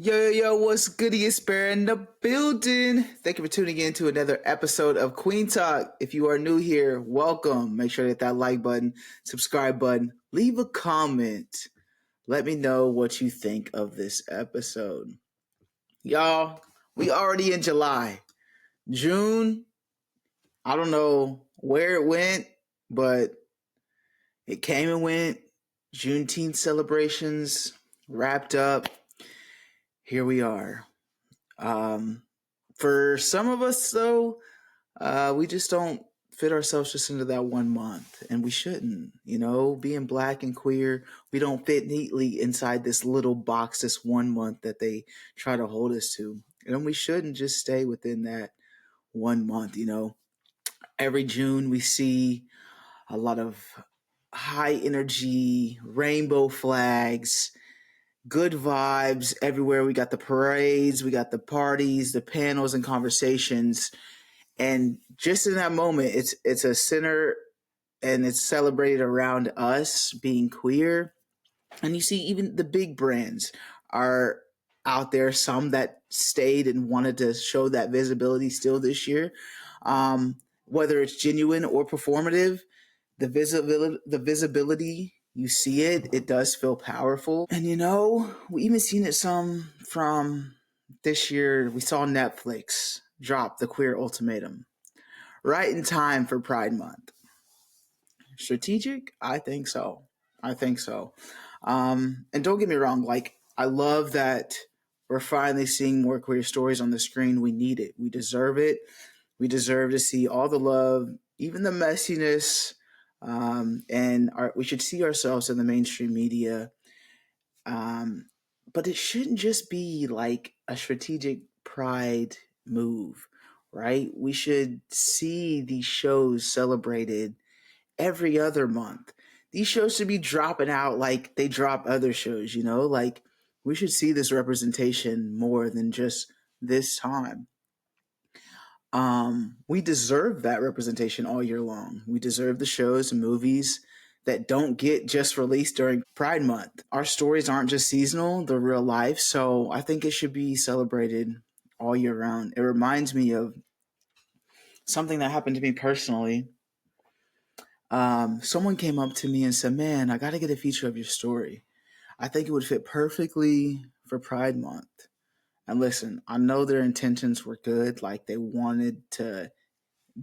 Yo, what's goody? It's Bear in the building. Thank you for tuning in to another episode of Kueen Talk. If you are new here, welcome. Make sure to hit that like button, subscribe button, leave a comment. Let me know what you think of this episode. Y'all, we already in July. June, I don't know where it went, but it came and went. Juneteenth celebrations wrapped up. Here we are. For some of us, though, we just don't fit ourselves just into that 1 month, and we shouldn't. You know, being black and queer, we don't fit neatly inside this little box, this 1 month that they try to hold us to, and we shouldn't just stay within that 1 month. You know, every June we see a lot of high energy rainbow flags, good vibes everywhere. We got the parades, we got the parties, the panels and conversations. And just in that moment, it's a center and it's celebrated around us being queer. And you see even the big brands are out there, some that stayed and wanted to show that visibility still this year. Whether it's genuine or performative, the visibility, you see it, it does feel powerful. And you know, we even seen it some from this year. We saw Netflix drop the queer ultimatum right in time for Pride Month. Strategic? I think so. I think so. And don't get me wrong, like, I love that we're finally seeing more queer stories on the screen. We need it. We deserve it. We deserve to see all the love, even the messiness. We should see ourselves in the mainstream media. Um, but it shouldn't just be like a strategic pride move, right? We should see these shows celebrated every other month. These shows should be dropping out like they drop other shows, you know? Like, we should see this representation more than just this time. We deserve that representation all year long. We deserve the shows and movies that don't get just released during Pride Month. Our stories aren't just seasonal, they're real life. So I think it should be celebrated all year round. It reminds me of something that happened to me personally. Someone came up to me and said, "Man, I got to get a feature of your story. I think it would fit perfectly for Pride Month." And listen, I know their intentions were good, like they wanted to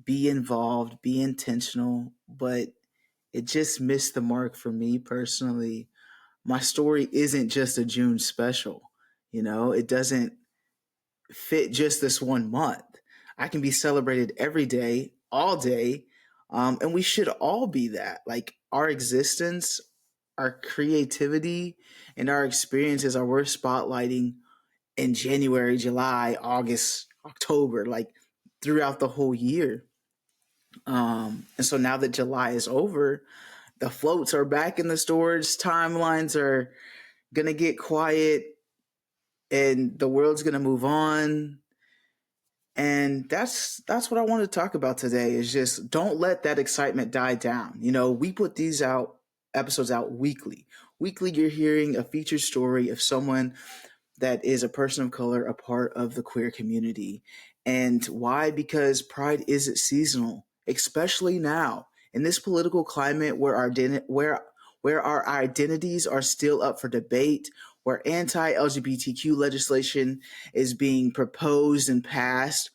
be involved, be intentional, but it just missed the mark for me personally. My story isn't just a June special, you know, it doesn't fit just this 1 month. I can be celebrated every day, all day, and we should all be that. Like, our existence, our creativity, and our experiences are worth spotlighting in January, July, August, October, like throughout the whole year. And so now that July is over, the floats are back in the storage, timelines are gonna get quiet, and the world's gonna move on. And that's what I want to talk about today, is just don't let that excitement die down. You know, we put these out episodes out weekly. Weekly, you're hearing a featured story of someone that is a person of color, a part of the queer community. And why? Because pride isn't seasonal, especially now in this political climate where our identities are still up for debate, where anti-LGBTQ legislation is being proposed and passed,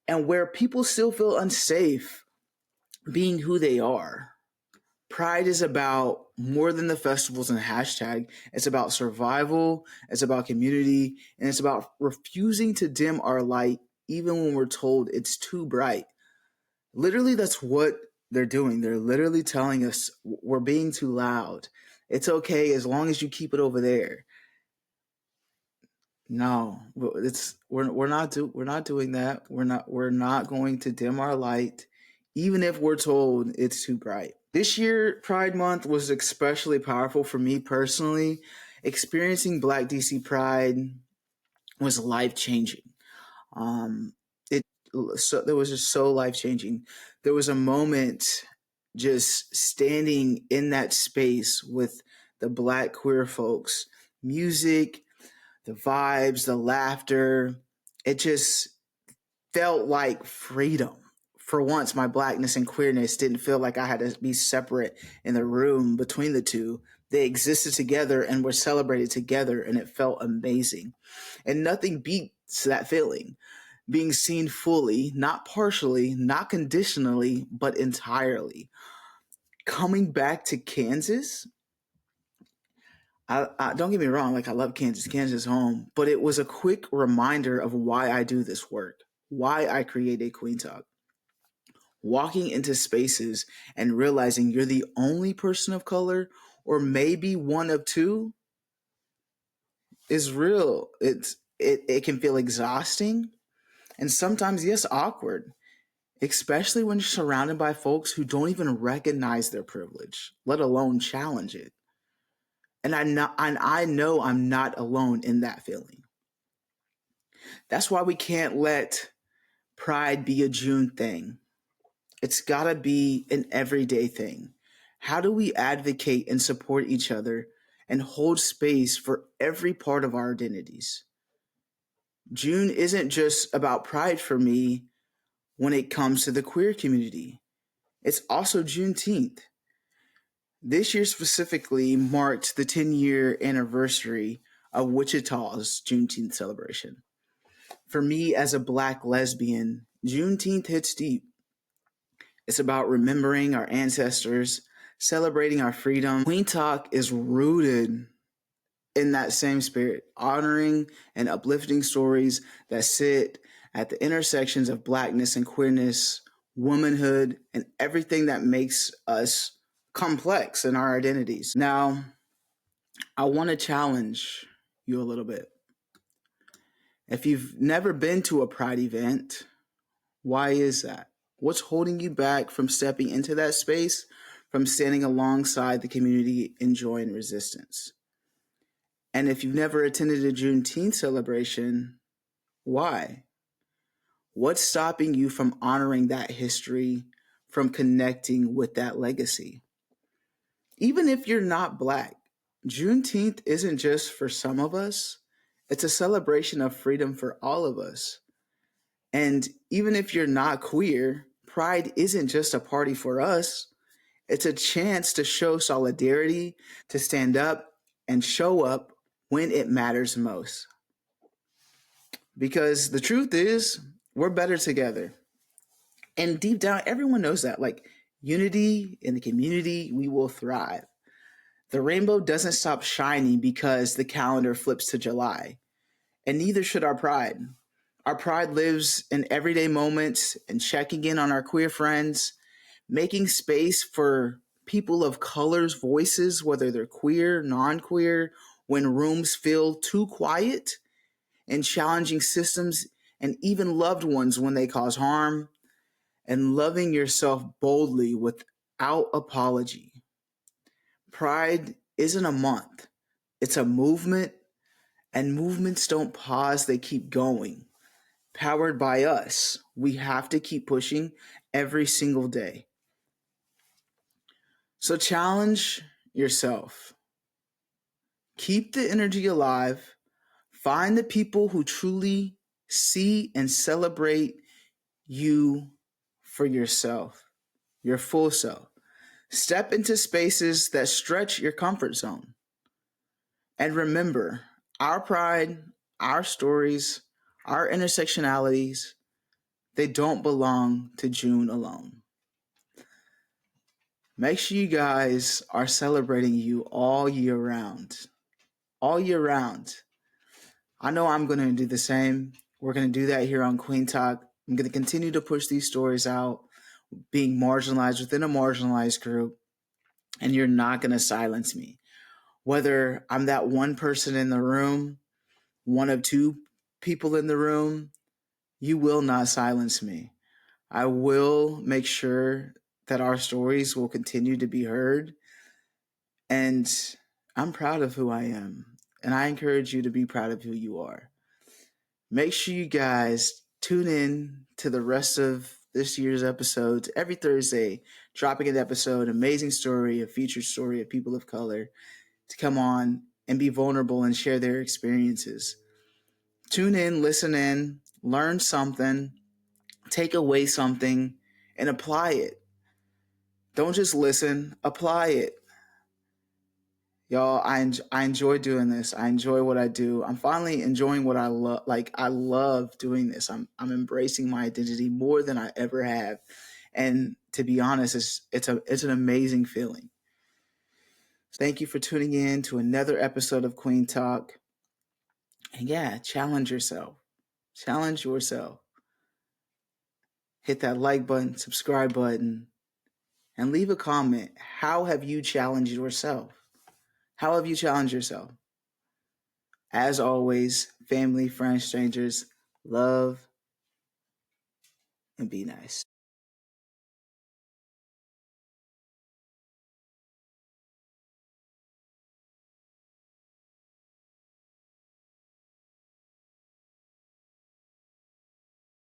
and where people still feel unsafe being who they are. Pride is about more than the festivals and hashtag. It's about survival, it's about community, and it's about refusing to dim our light even when we're told it's too bright. Literally, that's what they're doing. They're literally telling us we're being too loud. It's okay as long as you keep it over there. No, we're not doing that. We're not going to dim our light, even if we're told it's too bright. This year, Pride Month was especially powerful for me personally. Experiencing Black DC Pride was life changing. It There was just so life changing. There was a moment just standing in that space with the Black queer folks, music, the vibes, the laughter. It just felt like freedom. For once, my blackness and queerness didn't feel like I had to be separate in the room between the two. They existed together and were celebrated together, and it felt amazing. And nothing beats that feeling. Being seen fully, not partially, not conditionally, but entirely. Coming back to Kansas, I don't get me wrong, like I love Kansas, Kansas is home, but it was a quick reminder of why I do this work, why I created Kueen Talk. Walking into spaces and realizing you're the only person of color or maybe one of two is real. It can feel exhausting and sometimes yes awkward, especially when you're surrounded by folks who don't even recognize their privilege, let alone challenge it. And I know I'm not alone in that feeling. That's why we can't let pride be a June thing. It's got to be an everyday thing. How do we advocate and support each other and hold space for every part of our identities? June isn't just about pride for me when it comes to the queer community. It's also Juneteenth. This year specifically marked the 10-year anniversary of Wichita's Juneteenth celebration. For me, as a black lesbian, Juneteenth hits deep. It's about remembering our ancestors, celebrating our freedom. Kueen Talk is rooted in that same spirit, honoring and uplifting stories that sit at the intersections of blackness and queerness, womanhood, and everything that makes us complex in our identities. Now, I want to challenge you a little bit. If you've never been to a Pride event, why is that? What's holding you back from stepping into that space, from standing alongside the community in joy and resistance? And if you've never attended a Juneteenth celebration, why? What's stopping you from honoring that history, from connecting with that legacy? Even if you're not black, Juneteenth isn't just for some of us, it's a celebration of freedom for all of us. And even if you're not queer, Pride isn't just a party for us, it's a chance to show solidarity, to stand up and show up when it matters most. Because the truth is, we're better together. And deep down, everyone knows that. Like unity in the community, we will thrive. The rainbow doesn't stop shining because the calendar flips to July, and neither should our pride. Our pride lives in everyday moments and checking in on our queer friends, making space for people of color's voices, whether they're queer, non queer, when rooms feel too quiet, and challenging systems and even loved ones when they cause harm, and loving yourself boldly without apology. Pride isn't a month, it's a movement, and movements don't pause, they keep going. Powered by us, we have to keep pushing every single day. So challenge yourself. Keep the energy alive. Find the people who truly see and celebrate you for yourself, your full self. Step into spaces that stretch your comfort zone. And remember, our pride, our stories, our intersectionalities, they don't belong to June alone. Make sure you guys are celebrating you all year round. All year round. I know I'm going to do the same. We're going to do that here on Kueen Talk. I'm going to continue to push these stories out, being marginalized within a marginalized group, and you're not going to silence me. Whether I'm that one person in the room, one of two people in the room, you will not silence me. I will make sure that our stories will continue to be heard. And I'm proud of who I am. And I encourage you to be proud of who you are. Make sure you guys tune in to the rest of this year's episodes every Thursday, dropping an episode, amazing story, a featured story of people of color to come on and be vulnerable and share their experiences. Tune in, listen in, learn something, take away something, and apply it. Don't just listen, apply it. Y'all, I enjoy doing this. I enjoy what I do. I'm finally enjoying what I love. Like, I love doing this. I'm embracing my identity more than I ever have. And to be honest, it's an amazing feeling. Thank you for tuning in to another episode of Kueen Talk. And yeah, challenge yourself. Challenge yourself. Hit that like button, subscribe button, and leave a comment. How have you challenged yourself? How have you challenged yourself? As always, family, friends, strangers, love and be nice.